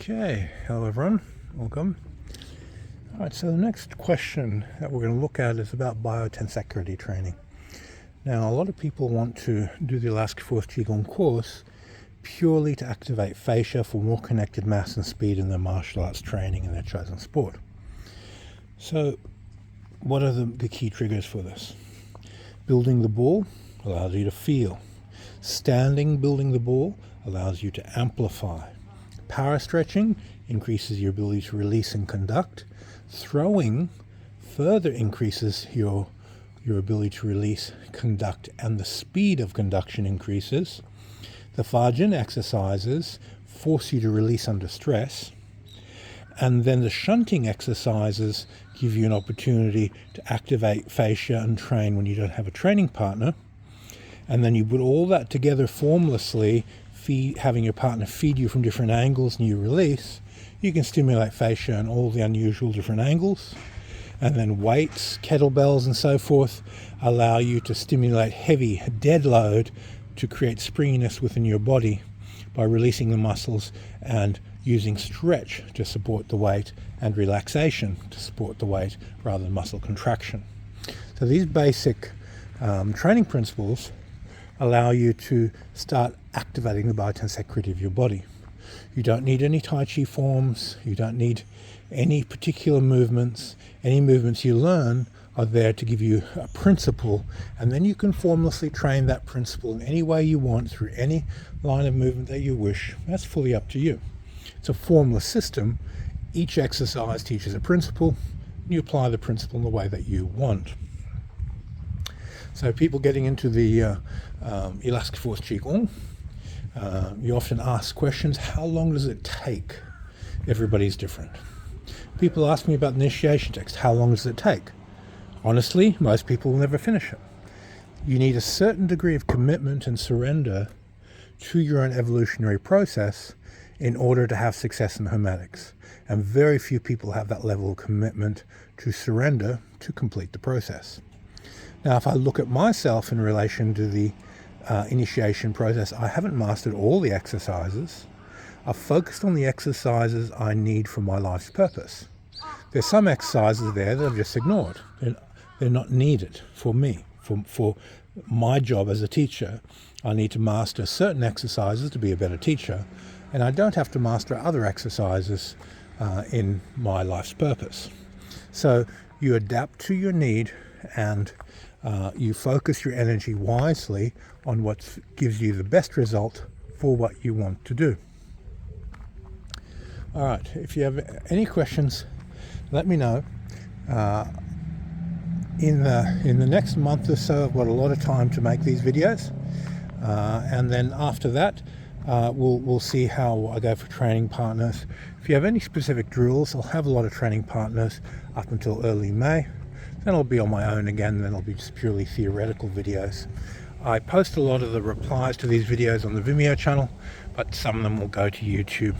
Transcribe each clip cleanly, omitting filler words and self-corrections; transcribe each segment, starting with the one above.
Okay, hello everyone, welcome. Alright, so the next question that we're going to look at is about Biotensegrity training. Now, a lot of people want to do the Elastic Force Qigong course purely to activate fascia for more connected mass and speed in their martial arts training in their chosen sport. So, what are the key triggers for this? Building the ball allows you to feel. Standing, building the ball allows you to amplify. Power stretching increases your ability to release and conduct. Throwing further increases your ability to release, conduct, and the speed of conduction increases. The Fajin exercises force you to release under stress. And then the shunting exercises give you an opportunity to activate fascia and train when you don't have a training partner. And then you put all that together formlessly, having your partner feed you from different angles and you release. You can stimulate fascia in all the unusual different angles. And then weights, kettlebells and so forth allow you to stimulate heavy dead load to create springiness within your body by releasing the muscles and using stretch to support the weight and relaxation to support the weight rather than muscle contraction. So these basic training principles allow you to start activating the biotensegrity of your body. You don't need any Tai Chi forms, you don't need any particular movements. Any movements you learn are there to give you a principle, and then you can formlessly train that principle in any way you want through any line of movement that you wish. That's fully up to you. It's a formless system. Each exercise teaches a principle, and you apply the principle in the way that you want. So people getting into the Elastic Force Qigong, you often ask questions, how long does it take? Everybody's different. People ask me about the initiation text, how long does it take? Honestly, most people will never finish it. You need a certain degree of commitment and surrender to your own evolutionary process in order to have success in homatics. And very few people have that level of commitment to surrender to complete the process. Now, if I look at myself in relation to the initiation process, I haven't mastered all the exercises. I've focused on the exercises I need for my life's purpose. There's some exercises there that I've just ignored. They're not needed for me. For my job as a teacher, I need to master certain exercises to be a better teacher, and I don't have to master other exercises in my life's purpose. So you adapt to your need and you focus your energy wisely on what gives you the best result for what you want to do. All right, if you have any questions, let me know. In the next month or so, I've got a lot of time to make these videos, and then after that, we'll see how I go for training partners. If you have any specific drills, I'll have a lot of training partners up until early May. Then I'll be on my own again, then I'll be just purely theoretical videos. I post a lot of the replies to these videos on the Vimeo channel, but some of them will go to YouTube.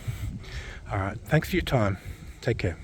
All right, thanks for your time. Take care.